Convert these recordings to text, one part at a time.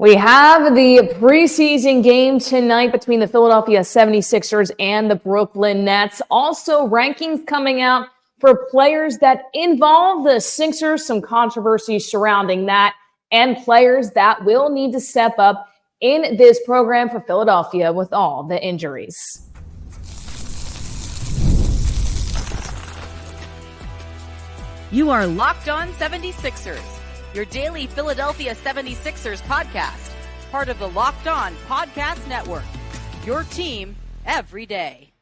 We have the preseason game tonight between the Philadelphia 76ers and the Brooklyn Nets. Also, rankings coming out for players that involve the Sixers, some controversy surrounding that, and players that will need to step up in this program for Philadelphia with all the injuries. You are Locked On 76ers, your daily Philadelphia 76ers podcast, part of the Locked On Podcast Network, your team every day.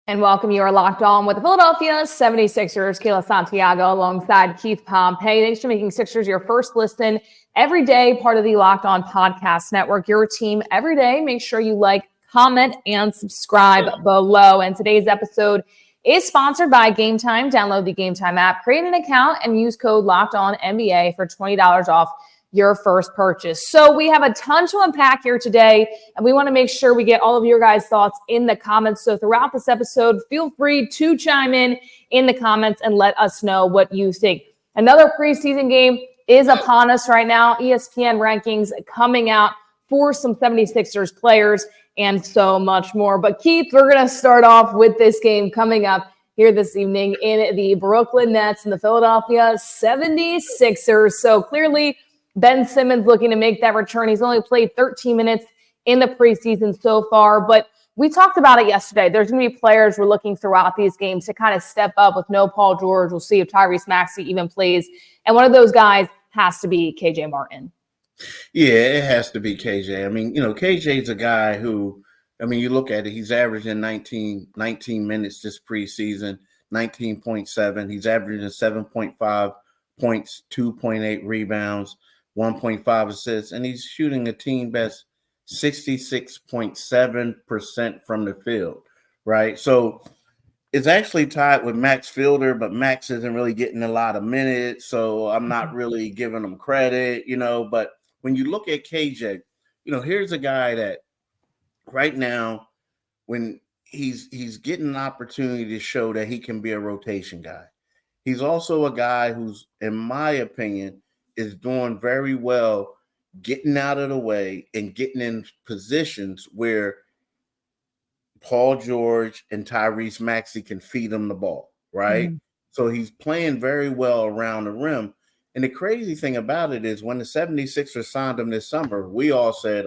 And welcome, you are Locked On with the Philadelphia 76ers, Kayla, Santiago, alongside Keith Pompey. Thanks for making Sixers your first listen every day, part of the Locked On Podcast Network, your team every day. Make sure you like, comment, and subscribe below. And today's episode is sponsored by Gametime. Download the Gametime app, create an account, and use code LOCKEDONNBA for $20 off your first purchase. So we have a ton to unpack here today, and we want to make sure we get all of your guys' thoughts in the comments. So throughout this episode, feel free to chime in the comments and let us know what you think. Another preseason game is upon us right now. ESPN rankings coming out for some 76ers players and so much more. But Keith, we're going to start off with this game coming up here this evening in the Brooklyn Nets and the Philadelphia 76ers. So clearly, Ben Simmons looking to make that return. He's only played 13 minutes in the preseason so far, but we talked about it yesterday. There's going to be players we're looking throughout these games to kind of step up with no Paul George. We'll see if Tyrese Maxey even plays. And one of those guys has to be KJ Martin. Yeah, it has to be KJ. I mean, KJ's a guy who, you look at it, he's averaging 19 minutes this preseason, 19.7. He's averaging 7.5 points, 2.8 rebounds, 1.5 assists, and he's shooting a team best 66.7% from the field, right? So it's actually tied with Max Fielder, but Max isn't really getting a lot of minutes, so I'm not really giving him credit, but when you look at KJ, here's a guy that right now, when he's getting an opportunity to show that he can be a rotation guy. He's also a guy who's, in my opinion, is doing very well getting out of the way and getting in positions where Paul George and Tyrese Maxey can feed him the ball, right? Mm-hmm. So he's playing very well around the rim. And the crazy thing about it is when the 76ers signed him this summer, we all said,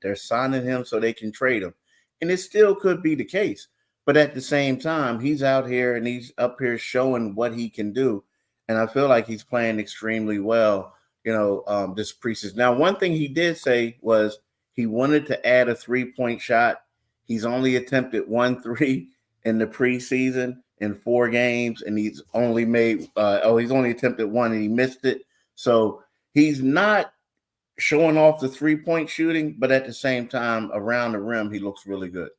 they're signing him so they can trade him. And it still could be the case. But at the same time, he's out here and he's up here showing what he can do. And I feel like he's playing extremely well, this preseason. Now, one thing he did say was he wanted to add a three-point shot. He's only attempted 1 3 in the preseason in 4 games, and he's only attempted 1 and he missed it. So he's not showing off the three-point shooting, but at the same time, around the rim, he looks really good.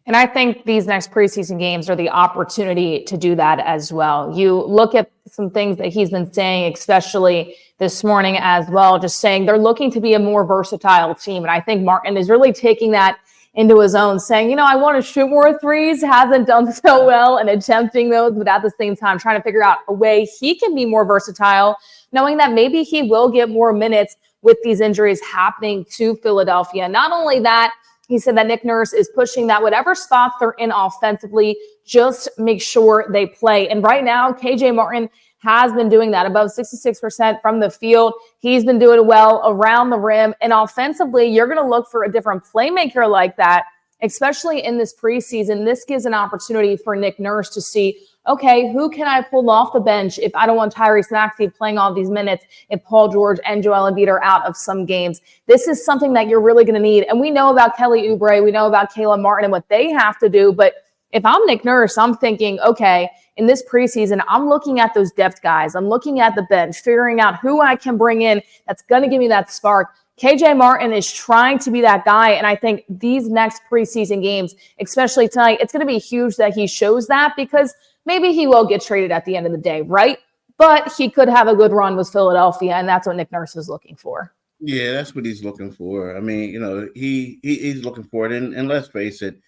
And I think these next preseason games are the opportunity to do that as well. You look at some things that he's been saying, especially this morning as well, just saying they're looking to be a more versatile team. And I think Martin is really taking that into his own, saying, I want to shoot more threes, hasn't done so well and attempting those, but at the same time, trying to figure out a way he can be more versatile, knowing that maybe he will get more minutes with these injuries happening to Philadelphia. Not only that, he said that Nick Nurse is pushing that whatever spots they're in offensively, just make sure they play. And right now, KJ Martin has been doing that, above 66% from the field. He's been doing well around the rim. And offensively, you're going to look for a different playmaker like that, especially in this preseason. This gives an opportunity for Nick Nurse to see, okay, who can I pull off the bench if I don't want Tyrese Maxey playing all these minutes, if Paul George and Joel Embiid are out of some games. This is something that you're really going to need. And we know about Kelly Oubre, we know about Kayla Martin and what they have to do. But if I'm Nick Nurse, I'm thinking, okay, in this preseason, I'm looking at those depth guys. I'm looking at the bench, figuring out who I can bring in that's going to give me that spark. KJ Martin is trying to be that guy, and I think these next preseason games, especially tonight, it's going to be huge that he shows that, because maybe he will get traded at the end of the day, right? But he could have a good run with Philadelphia, and that's what Nick Nurse is looking for. Yeah, that's what he's looking for. I mean, he's looking for it, and let's face it,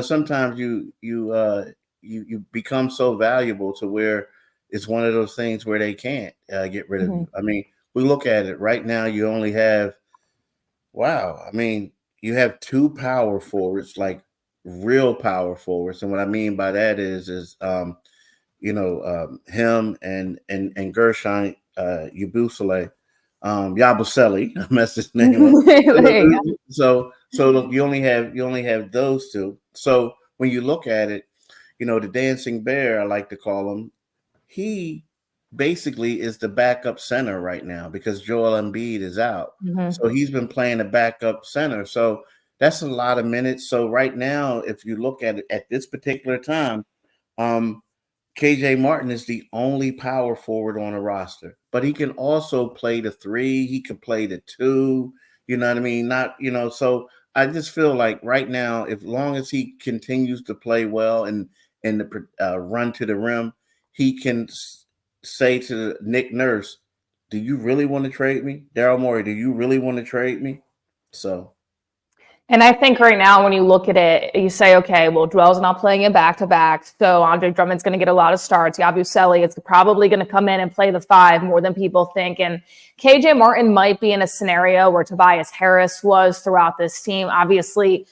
sometimes you become so valuable to where it's one of those things where they can't get rid of you. I mean, we look at it right now. You only have Wow. I mean, you have two power forwards, like real power forwards. And what I mean by that is him and Gershon Yabusele, Yabusele, I messed his name up. There you go. So look, you only have those two. So when you look at it, the dancing bear, I like to call him, he basically is the backup center right now because Joel Embiid is out. So he's been playing the backup center. So that's a lot of minutes. So right now, if you look at it at this particular time, KJ Martin is the only power forward on the roster, but he can also play the 3. He can play the 2. You know what I mean? So I just feel like right now, as long as he continues to play well and the run to the rim, he can say to Nick Nurse, do you really want to trade me? Daryl Morey, do you really want to trade me? So. And I think right now, when you look at it, you say, okay, well, Dwell's not playing it back-to-back, so Andre Drummond's going to get a lot of starts. Yabusele is probably going to come in and play the 5 more than people think. And KJ Martin might be in a scenario where Tobias Harris was throughout this team. Obviously,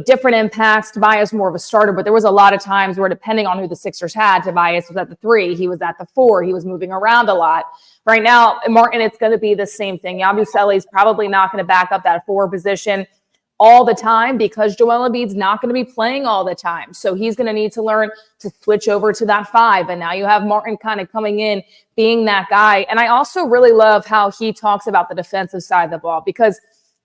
different impacts. Tobias more of a starter, but there was a lot of times where, depending on who the Sixers had, Tobias was at the 3, he was at the 4, he was moving around a lot. Right now, Martin, it's going to be the same thing. Yabusele is probably not going to back up that 4 position all the time because Joel Embiid's not going to be playing all the time. So he's going to need to learn to switch over to that 5. And now you have Martin kind of coming in, being that guy. And I also really love how he talks about the defensive side of the ball, because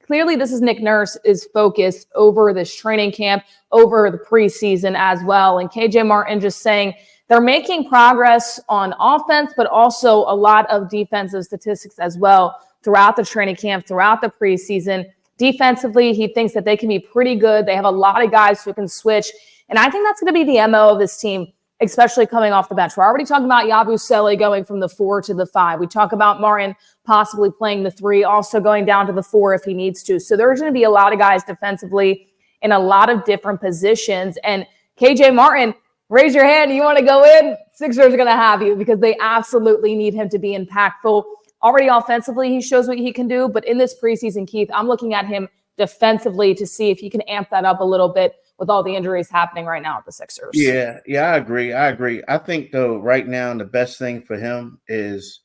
clearly this is Nick Nurse's focus over this training camp, over the preseason as well. And KJ Martin just saying they're making progress on offense, but also a lot of defensive statistics as well throughout the training camp, throughout the preseason. Defensively, he thinks that they can be pretty good. They have a lot of guys who can switch. And I think that's going to be the MO of this team, especially coming off the bench. We're already talking about Yabusele going from the 4 to the 5. We talk about Martin possibly playing the 3, also going down to the 4 if he needs to. So there's going to be a lot of guys defensively in a lot of different positions. And KJ Martin, raise your hand. You want to go in? Sixers are going to have you because they absolutely need him to be impactful. Already offensively, he shows what he can do. But in this preseason, Keith, I'm looking at him defensively to see if he can amp that up a little bit with all the injuries happening right now at the Sixers. Yeah, I agree. I think, though, right now, the best thing for him is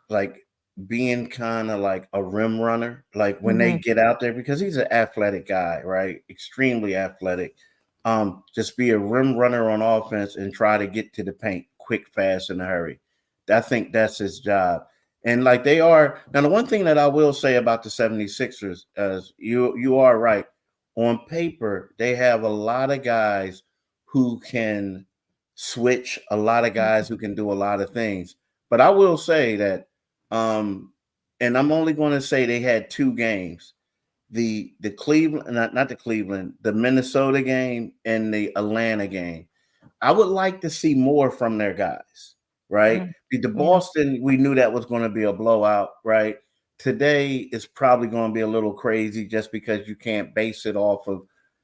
like being kind of like a rim runner, like when they get out there, because he's an athletic guy, right? Extremely athletic. Just be a rim runner on offense and try to get to the paint quick, fast, in a hurry. I think that's his job. And like they are now, the one thing that I will say about the 76ers is you are right. On paper, they have a lot of guys who can switch, a lot of guys who can do a lot of things. But I will say that, and I'm only going to say they had 2 games. The Cleveland, not the Cleveland, the Minnesota game and the Atlanta game. I would like to see more from their guys. Right. The Boston, we knew that was going to be a blowout. Right. Today is probably going to be a little crazy just because you can't base it off of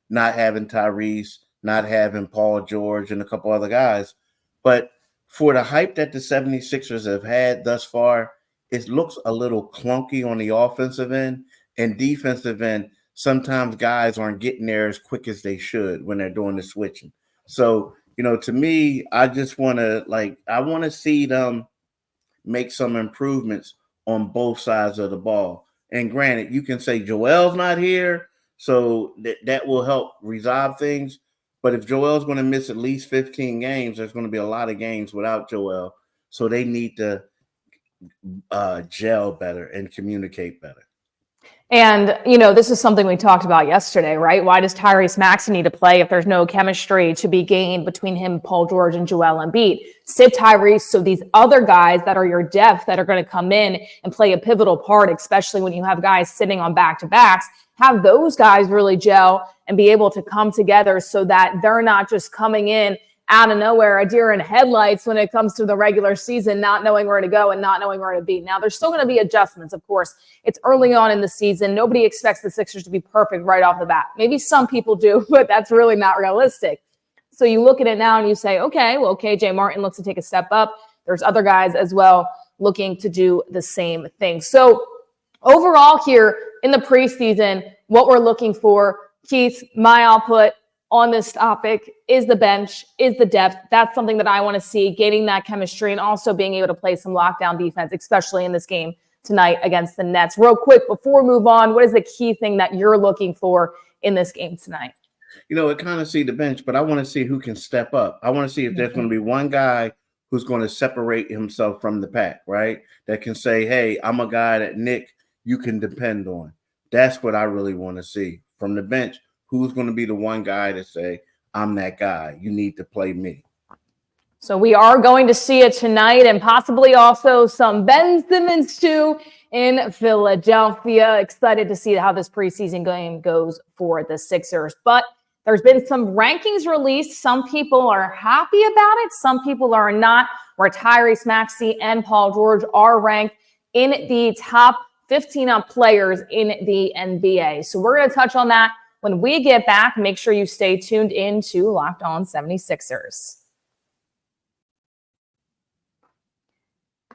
not having Tyrese, not having Paul George and a couple other guys. But for the hype that the 76ers have had thus far, it looks a little clunky on the offensive end and defensive end. Sometimes guys aren't getting there as quick as they should when they're doing the switching. So, to me, I just want to see them make some improvements on both sides of the ball. And granted, you can say Joel's not here, so that will help resolve things. But if Joel's going to miss at least 15 games, there's going to be a lot of games without Joel. So they need to gel better and communicate better. And, this is something we talked about yesterday, right? Why does Tyrese Maxey need to play if there's no chemistry to be gained between him, Paul George, and Joel Embiid? Sit Tyrese so these other guys that are your depth that are going to come in and play a pivotal part, especially when you have guys sitting on back-to-backs, have those guys really gel and be able to come together so that they're not just coming in out of nowhere, a deer in headlights when it comes to the regular season, not knowing where to go and not knowing where to be. Now, there's still going to be adjustments, of course. It's early on in the season. Nobody expects the Sixers to be perfect right off the bat. Maybe some people do, but that's really not realistic. So you look at it now and you say, okay, well, KJ Martin looks to take a step up. There's other guys as well looking to do the same thing. So Overall here in the preseason, what we're looking for, Keith, my output on this topic is the bench, is the depth. That's something that I want to see, gaining that chemistry and also being able to play some lockdown defense, especially in this game tonight against the Nets. Real quick, before we move on, what is the key thing that you're looking for in this game tonight? It kind of see the bench, but I want to see who can step up. I want to see if there's going to be one guy who's going to separate himself from the pack, right? That can say, hey, I'm a guy that, Nick, you can depend on. That's what I really want to see from the bench. Who's going to be the one guy to say, I'm that guy. You need to play me. So we are going to see it tonight and possibly also some Ben Simmons too in Philadelphia. Excited to see how this preseason game goes for the Sixers. But there's been some rankings released. Some people are happy about it. Some people are not, where Tyrese Maxey and Paul George are ranked in the top 15 players in the NBA. So we're going to touch on that when we get back. Make sure you stay tuned in to Locked On 76ers.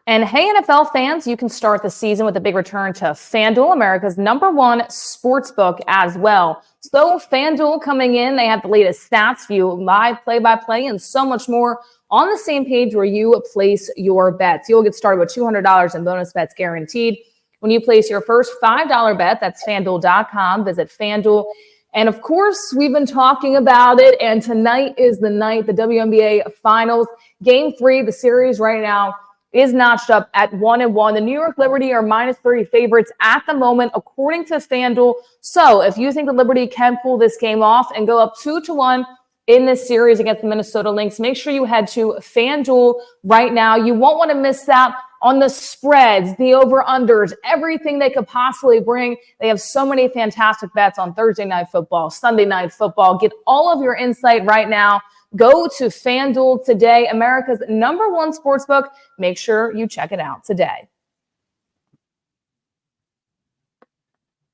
And hey, NFL fans, you can start the season with a big return to FanDuel, America's #1 sportsbook as well. So FanDuel coming in, they have the latest stats view, live play-by-play, and so much more on the same page where you place your bets. You'll get started with $200 in bonus bets guaranteed when you place your first $5 bet. That's FanDuel.com. Visit FanDuel. And of course, we've been talking about it, and tonight is the night, the WNBA Finals. Game 3, the series right now is notched up at 1-1. The New York Liberty are -30 favorites at the moment, according to FanDuel. So if you think the Liberty can pull this game off and go up 2-1 in this series against the Minnesota Lynx, make sure you head to FanDuel right now. You won't want to miss out on the spreads, the over-unders, everything they could possibly bring. They have so many fantastic bets on Thursday Night Football, Sunday Night Football. Get all of your insight right now. Go to FanDuel today, America's #1 sportsbook. Make sure you check it out today.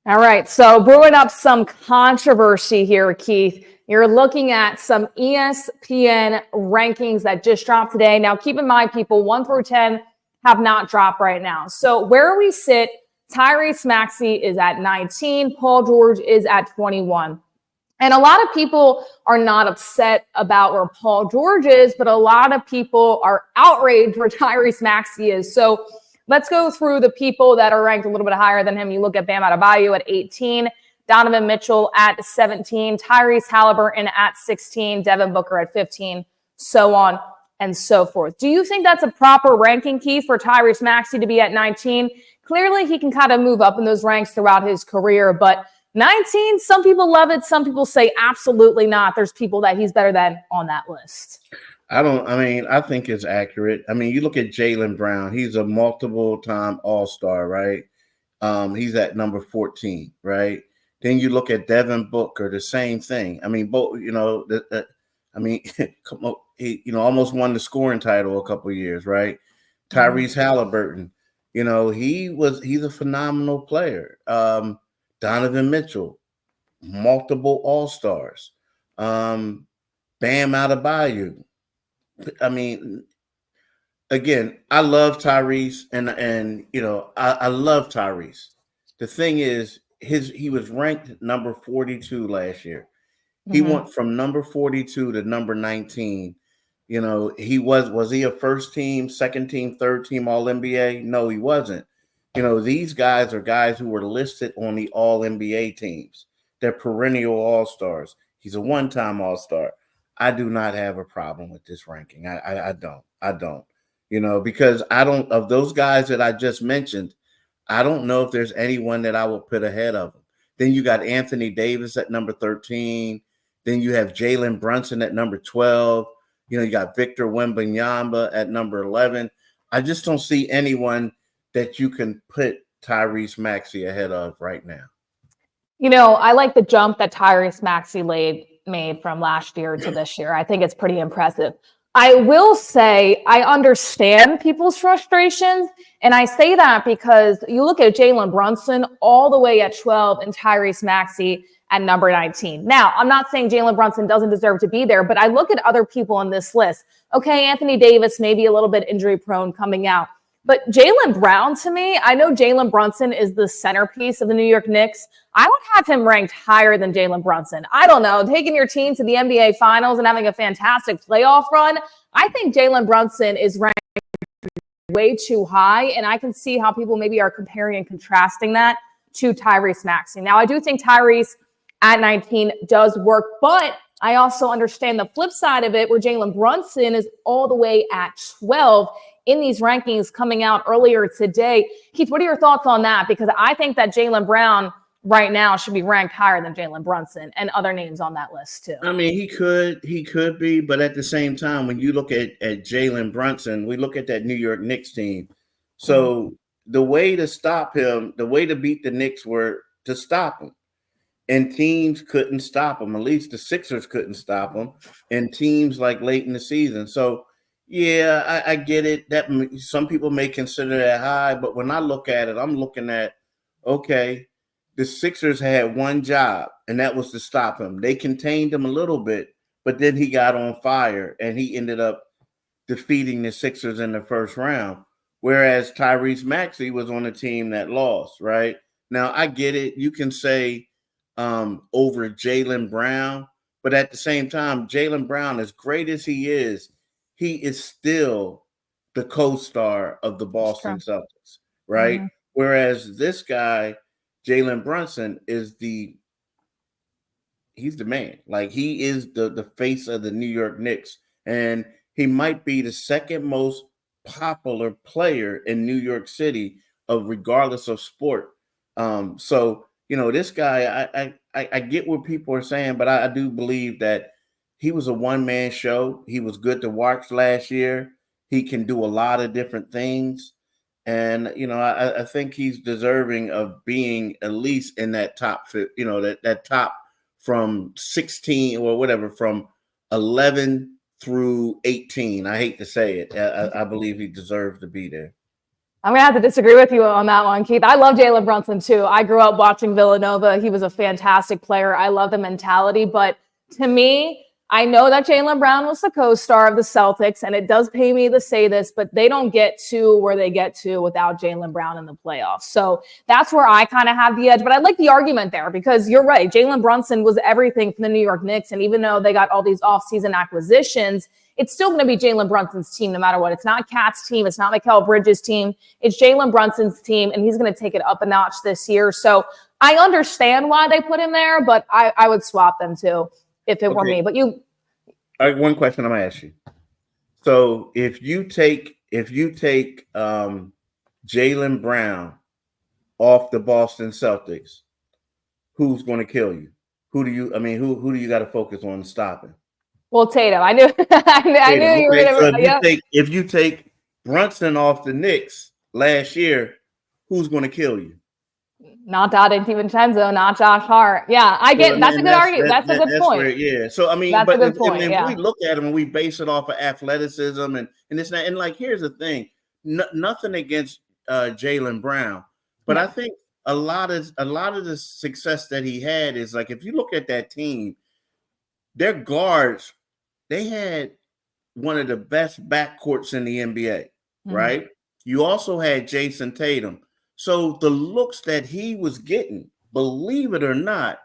All right, so brewing up some controversy here, Keith. You're looking at some ESPN rankings that just dropped today. Now, keep in mind, people, 1 through 10 have not dropped right now. So where we sit, Tyrese Maxey is at 19, Paul George is at 21. And a lot of people are not upset about where Paul George is, but a lot of people are outraged where Tyrese Maxey is. So let's go through the people that are ranked a little bit higher than him. You look at Bam Adebayo at 18, Donovan Mitchell at 17, Tyrese Halliburton at 16, Devin Booker at 15, so on and so forth. Do you think that's a proper ranking, Keith, for Tyrese Maxey to be at 19? Clearly, he can kind of move up in those ranks throughout his career, but 19, some people love it. Some people say absolutely not. There's people that he's better than on that list. I think it's accurate. You look at Jaylen Brown. He's a multiple-time All-Star, right? He's at number 14, right? Then you look at Devin Booker, the same thing. Both, come on, he, almost won the scoring title a couple of years, right? Tyrese Halliburton, he's a phenomenal player. Donovan Mitchell, multiple All-Stars. Bam Adebayo. Again, I love Tyrese, and I love Tyrese. The thing is, he was ranked number 42 last year. He went from number 42 to number 19. He was he a first team, second team, third team All-NBA? No, he wasn't. These guys are guys who were listed on the All-NBA teams. They're perennial All-Stars. He's a one-time All-Star. I do not have a problem with this ranking. I don't. Because of those guys that I just mentioned, I don't know if there's anyone that I would put ahead of him. Then you got Anthony Davis at number 13. Then you have Jalen Brunson at number 12. You got Victor Wembanyama at number 11. I just don't see anyone that you can put Tyrese Maxey ahead of right now. I like the jump that Tyrese Maxey made from last year to this year. I think it's pretty impressive. I will say I understand people's frustrations, and I say that because you look at Jalen Brunson all the way at 12 and Tyrese Maxey at number 19. Now, I'm not saying Jalen Brunson doesn't deserve to be there, but I look at other people on this list. Okay, Anthony Davis may be a little bit injury prone coming out. But Jaylen Brown, to me, I know Jalen Brunson is the centerpiece of the New York Knicks. I would have him ranked higher than Jalen Brunson. I don't know. Taking your team to the NBA Finals and having a fantastic playoff run, I think Jalen Brunson is ranked way too high, and I can see how people maybe are comparing and contrasting that to Tyrese Maxey. Now, I do think Tyrese at 19 does work, but I also understand the flip side of it, where Jalen Brunson is all the way at 12 in these rankings coming out earlier today. Keith, what are your thoughts on that? Because I think that Jaylen Brown right now should be ranked higher than Jalen Brunson and other names on that list too. I mean, he could be, but at the same time, when you look at Jalen Brunson, we look at that New York Knicks team. So the way to stop him, the way to beat the Knicks were to stop him. And teams couldn't stop him. At least the Sixers couldn't stop him. And teams like late in the season. So, yeah, I get it. That some people may consider that high, but when I look at it, I'm looking at, okay, the Sixers had one job, and that was to stop him. They contained him a little bit, but then he got on fire, and he ended up defeating the Sixers in the first round. Whereas Tyrese Maxey was on a team that lost, right? Now, I get it. You can say over Jaylen Brown, but at the same time, Jaylen Brown, as great as he is still the co-star of the Boston Celtics, right? Mm-hmm. Whereas this guy, Jalen Brunson, he's the man. Like, he is the face of the New York Knicks, and he might be the second most popular player in New York City, regardless of sport. So, you know, this guy, I get what people are saying, but I do believe that he was a one-man show. He was good to watch last year. He can do a lot of different things. And, you know, I think he's deserving of being at least in that top, you know, that top from 16 or whatever, from 11 through 18. I hate to say it. I believe he deserves to be there. I'm going to have to disagree with you on that one, Keith. I love Jalen Brunson, too. I grew up watching Villanova. He was a fantastic player. I love the mentality. But to me, I know that Jaylen Brown was the co-star of the Celtics, and it does pay me to say this, but they don't get to where they get to without Jaylen Brown in the playoffs. So that's where I kind of have the edge. But I like the argument there, because you're right. Jalen Brunson was everything for the New York Knicks, and even though they got all these offseason acquisitions, it's still going to be Jalen Brunson's team no matter what. It's not Cat's team. It's not Mikal Bridges' team. It's Jalen Brunson's team, and he's going to take it up a notch this year. So I understand why they put him there, but I would swap them too if it were me. But you. All right, one question I'm going to ask you. So if you take Jaylen Brown off the Boston Celtics, who's going to kill you? Who do you got to focus on stopping? Well, Tatum. I knew I knew you were going to. If you take Brunson off the Knicks last year, who's going to kill you? Not Dottie DiVincenzo, not Josh Hart. Yeah, I get that's a good argument. That's a good point. Yeah. So I mean, that's a good point. If we look at him and we base it off of athleticism and it's not, and like, here's the thing, nothing against Jaylen Brown, but I think a lot of the success that he had is, like, if you look at that team, their guards, they had one of the best backcourts in the NBA, right? You also had Jason Tatum. So the looks that he was getting, believe it or not,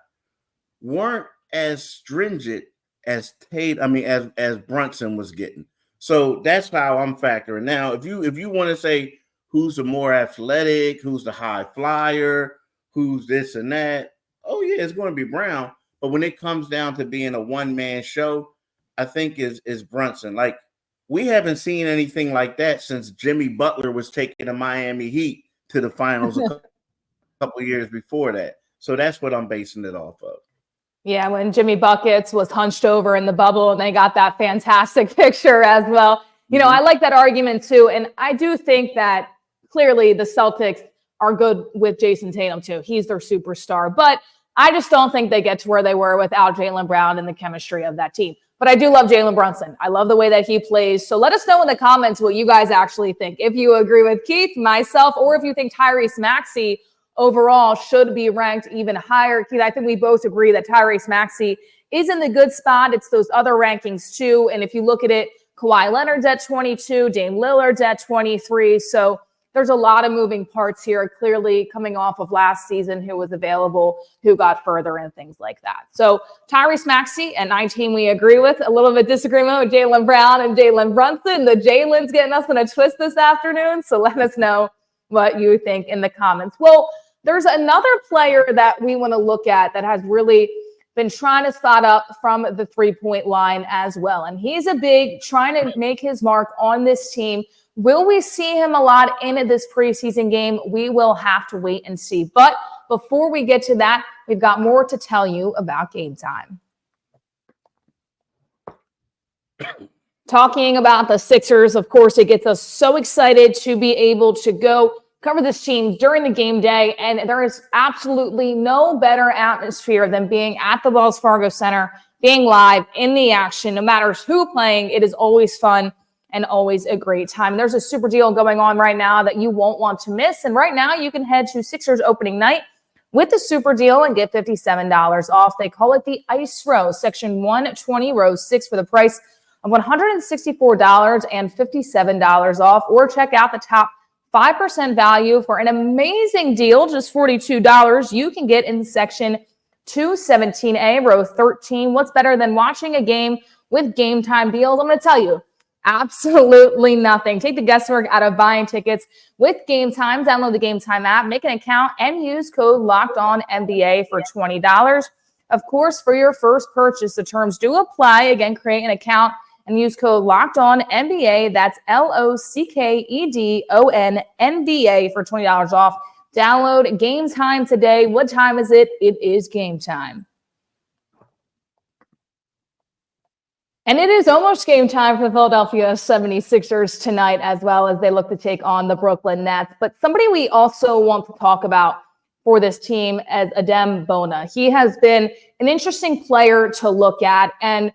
weren't as stringent as as Brunson was getting. So that's how I'm factoring. Now, if you want to say who's the more athletic, who's the high flyer, who's this and that, oh yeah, it's going to be Brown. But when it comes down to being a one-man show, I think is Brunson. Like, we haven't seen anything like that since Jimmy Butler was taking the Miami Heat to the finals a couple years before that. So that's what I'm basing it off of. Yeah, when Jimmy Buckets was hunched over in the bubble and they got that fantastic picture as well. You know, I like that argument too. And I do think that clearly the Celtics are good with Jason Tatum too. He's their superstar. But I just don't think they get to where they were without Jaylen Brown and the chemistry of that team. But I do love Jalen Brunson. I love the way that he plays. So let us know in the comments what you guys actually think. If you agree with Keith, myself, or if you think Tyrese Maxey overall should be ranked even higher. Keith, I think we both agree that Tyrese Maxey is in the good spot. It's those other rankings too. And if you look at it, Kawhi Leonard's at 22, Dame Lillard's at 23. So there's a lot of moving parts here, clearly coming off of last season, who was available, who got further, and things like that. So Tyrese Maxey at 19, we agree with. A little bit of disagreement with Jaylen Brown and Jalen Brunson. The Jalen's getting us in a twist this afternoon, so let us know what you think in the comments. Well, there's another player that we want to look at that has really been trying to spot up from the three-point line as well. And he's a big, trying to make his mark on this team. Will we see him a lot in this preseason game? We will have to wait and see. But before we get to that, we've got more to tell you about Game Time. Talking about the Sixers, of course, it gets us so excited to be able to go cover this team during the game day. And there is absolutely no better atmosphere than being at the Wells Fargo Center, being live in the action. No matter who playing, it is always fun and always a great time. There's a super deal going on right now that you won't want to miss. And right now you can head to Sixers opening night with the super deal and get $57 off. They call it the Ice Row, section 120, row 6 for the price of $164 and $57 off, or check out the top 5% value for an amazing deal, just $42. You can get in section 217A, row 13. What's better than watching a game with Game Time deals? I'm going to tell you, absolutely nothing. Take the guesswork out of buying tickets with Game Time. Download the Game Time app, make an account, and use code LOCKEDONNBA for $20. Of course, for your first purchase, the terms do apply. Again, create an account and use code LOCKEDONNBA. That's LOCKEDONNBA for $20 off. Download Game Time today. What time is it? It is game time. And it is almost game time for the Philadelphia 76ers tonight, as well as they look to take on the Brooklyn Nets. But somebody we also want to talk about for this team as Adem Bona. He has been an interesting player to look at. And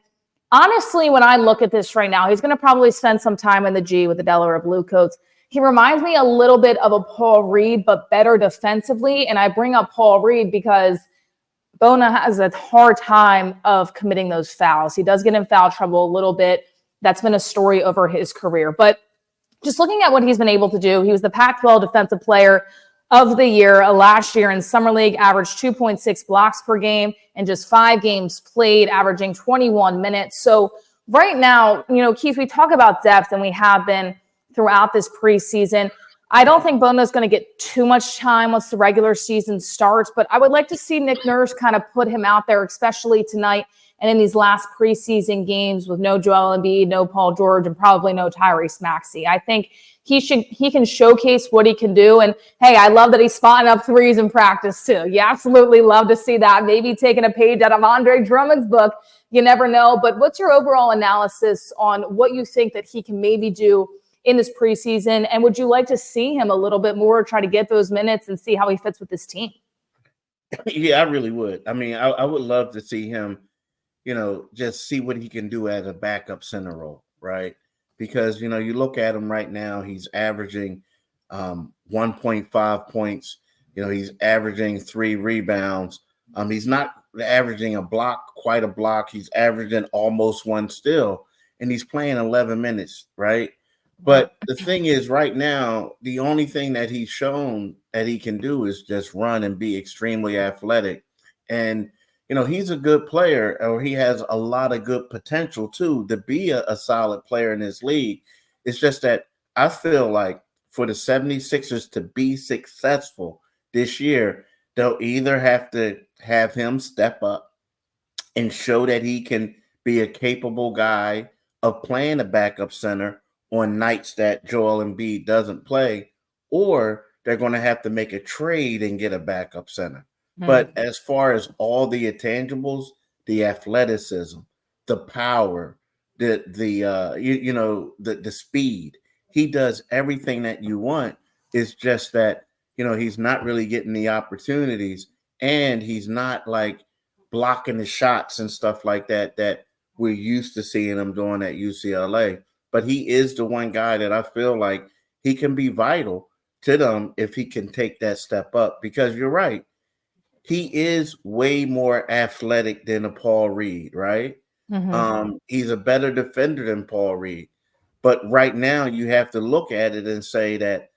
honestly, when I look at this right now, he's going to probably spend some time in the G with the Delaware Bluecoats. He reminds me a little bit of a Paul Reed, but better defensively. And I bring up Paul Reed because Bona has a hard time of committing those fouls. He does get in foul trouble a little bit. That's been a story over his career. But just looking at what he's been able to do, he was the Pac-12 Defensive Player of the Year last year in Summer League, averaged 2.6 blocks per game and just 5 games played, averaging 21 minutes. So right now, Keith, we talk about depth, and we have been throughout this preseason. I don't think Bona's going to get too much time once the regular season starts, but I would like to see Nick Nurse kind of put him out there, especially tonight and in these last preseason games with no Joel Embiid, no Paul George, and probably no Tyrese Maxey. I think he can showcase what he can do. And hey, I love that he's spotting up threes in practice too. You absolutely love to see that. Maybe taking a page out of Andre Drummond's book. You never know. But what's your overall analysis on what you think that he can maybe do in this preseason? And would you like to see him a little bit more, try to get those minutes and see how he fits with this team? Yeah, I really would. I mean, I would love to see him, just see what he can do as a backup center role, right? Because, you look at him right now, he's averaging 1.5 points. He's averaging 3 rebounds. He's not averaging quite a block. He's averaging almost 1 steal, and he's playing 11 minutes, right? But the thing is, right now, the only thing that he's shown that he can do is just run and be extremely athletic. And, he's a good player, or he has a lot of good potential, too, to be a solid player in this league. It's just that I feel like for the 76ers to be successful this year, they'll either have to have him step up and show that he can be a capable guy of playing a backup center on nights that Joel Embiid doesn't play, or they're going to have to make a trade and get a backup center. But as far as all the intangibles, the athleticism, the power, the speed, he does everything that you want. It's just that, he's not really getting the opportunities, and he's not like blocking the shots and stuff like that we're used to seeing him doing at UCLA. But he is the one guy that I feel like he can be vital to them if he can take that step up, because you're right. He is way more athletic than a Paul Reed, right? Mm-hmm. He's a better defender than Paul Reed. But right now you have to look at it and say that,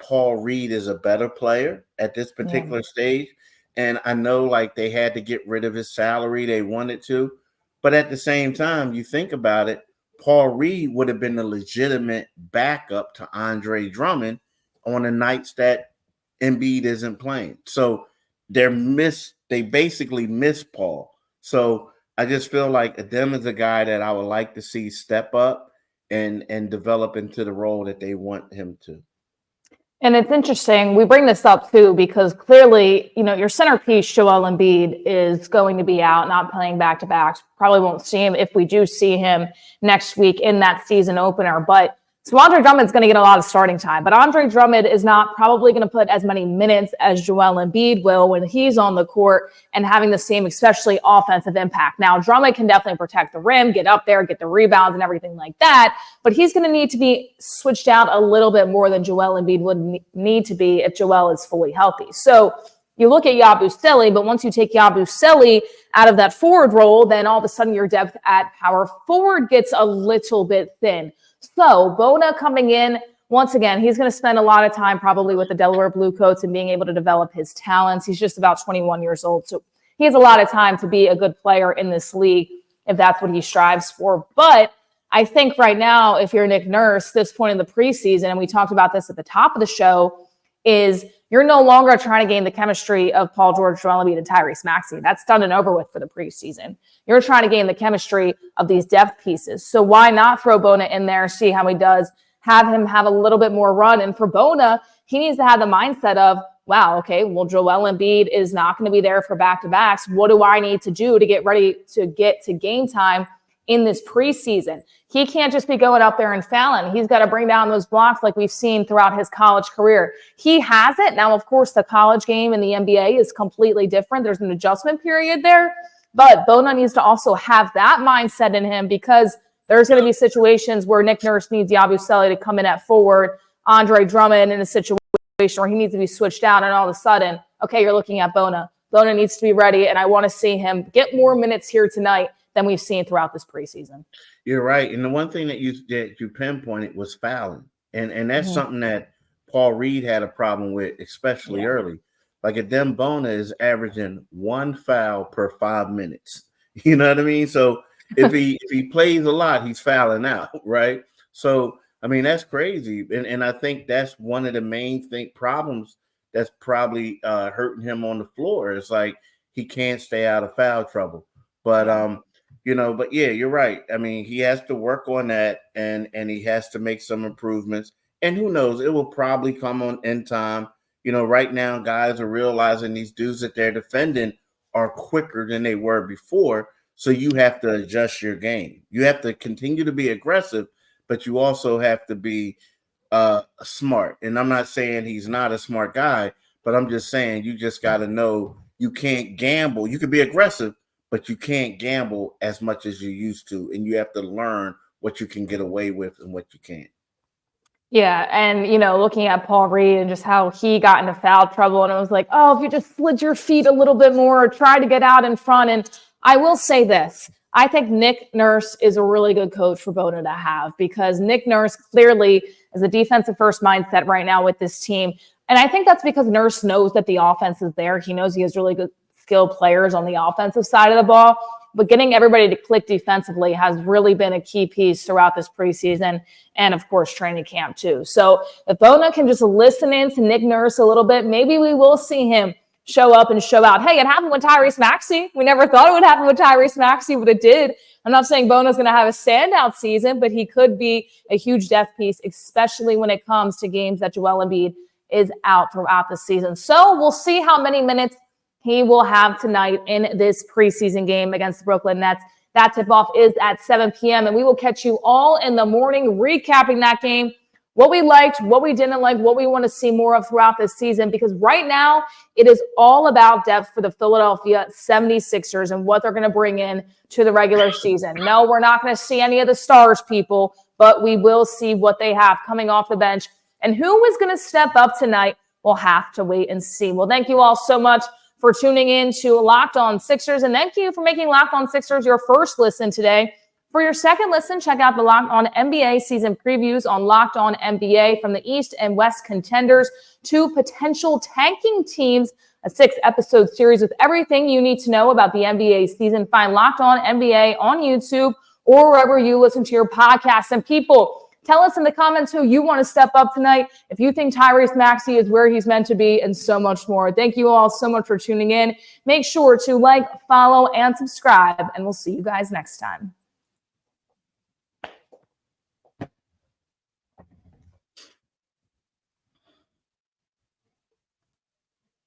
Paul Reed is a better player at this particular stage. And I know like they had to get rid of his salary. They wanted to. But at the same time, you think about it, Paul Reed would have been a legitimate backup to Andre Drummond on the nights that Embiid isn't playing. So they basically miss Paul. So I just feel like Adem is a guy that I would like to see step up and develop into the role that they want him to. And it's interesting. We bring this up too because clearly, your centerpiece, Joel Embiid, is going to be out, not playing back-to-backs. Probably won't see him if we do see him next week in that season opener. But so Andre Drummond's going to get a lot of starting time. But Andre Drummond is not probably going to put as many minutes as Joel Embiid will when he's on the court and having the same, especially offensive impact. Now, Drummond can definitely protect the rim, get up there, get the rebounds and everything like that. But he's going to need to be switched out a little bit more than Joel Embiid would need to be if Joel is fully healthy. So you look at Yabusele, but once you take Yabusele out of that forward role, then all of a sudden your depth at power forward gets a little bit thin. So Bona coming in, once again, he's going to spend a lot of time probably with the Delaware Bluecoats and being able to develop his talents. He's just about 21 years old. So he has a lot of time to be a good player in this league if that's what he strives for. But I think right now, if you're Nick Nurse, this point in the preseason, and we talked about this at the top of the show, is you're no longer trying to gain the chemistry of Paul George, Joel Embiid, and Tyrese Maxey. That's done and over with for the preseason. You're trying to gain the chemistry of these depth pieces. So why not throw Bona in there, see how he does, have him have a little bit more run. And for Bona, he needs to have the mindset of, wow, okay, well, Joel Embiid is not going to be there for back-to-backs. What do I need to do to get ready to get to game time in this preseason? He can't just be going up there and fouling. He's got to bring down those blocks like we've seen throughout his college career. He has it. Now, of course, the college game and the NBA is completely different. There's an adjustment period there. But Bona needs to also have that mindset in him because there's going to be situations where Nick Nurse needs Yabusele to come in at forward, Andre Drummond in a situation where he needs to be switched out, and all of a sudden, okay, you're looking at Bona. Bona needs to be ready, and I want to see him get more minutes here tonight than we've seen throughout this preseason. You're right. And the one thing that you pinpointed was fouling. And that's something that Paul Reed had a problem with, especially early. Like Adem Bona is averaging 1 foul per 5 minutes. You know what I mean? So if he plays a lot, he's fouling out, right? So, I mean, that's crazy. And I think that's one of the main problems that's probably hurting him on the floor. It's like he can't stay out of foul trouble. But but yeah, you're right. I mean, he has to work on that and he has to make some improvements. And who knows, it will probably come on in time. Right now, guys are realizing these dudes that they're defending are quicker than they were before. So you have to adjust your game. You have to continue to be aggressive, but you also have to be smart. And I'm not saying he's not a smart guy, but I'm just saying you just got to know you can't gamble. You can be aggressive, but you can't gamble as much as you used to. And you have to learn what you can get away with and what you can't. Yeah, and, looking at Paul Reed and just how he got into foul trouble, and it was like, oh, if you just slid your feet a little bit more or try to get out in front. And I will say this. I think Nick Nurse is a really good coach for Bona to have because Nick Nurse clearly is a defensive first mindset right now with this team. And I think that's because Nurse knows that the offense is there. He knows he has really good skilled players on the offensive side of the ball. But getting everybody to click defensively has really been a key piece throughout this preseason and, of course, training camp too. So if Bona can just listen in to Nick Nurse a little bit, maybe we will see him show up and show out. Hey, it happened with Tyrese Maxey. We never thought it would happen with Tyrese Maxey, but it did. I'm not saying Bona's going to have a standout season, but he could be a huge depth piece, especially when it comes to games that Joel Embiid is out throughout the season. So we'll see how many minutes he will have tonight in this preseason game against the Brooklyn Nets. That tip-off is at 7 p.m., and we will catch you all in the morning recapping that game, what we liked, what we didn't like, what we want to see more of throughout this season, because right now it is all about depth for the Philadelphia 76ers and what they're going to bring in to the regular season. No, we're not going to see any of the stars, people, but we will see what they have coming off the bench. And who is going to step up tonight, we'll have to wait and see. Well, thank you all so much for tuning in to Locked On Sixers, and thank you for making Locked On Sixers your first listen today. For your second listen, check out the Locked On NBA season previews on Locked On NBA, from the East and West contenders to potential tanking teams, a 6-episode series with everything you need to know about the NBA season. Find Locked On NBA on YouTube or wherever you listen to your podcasts. And people, tell us in the comments who you want to step up tonight, if you think Tyrese Maxey is where he's meant to be, and so much more. Thank you all so much for tuning in. Make sure to like, follow, and subscribe, and we'll see you guys next time.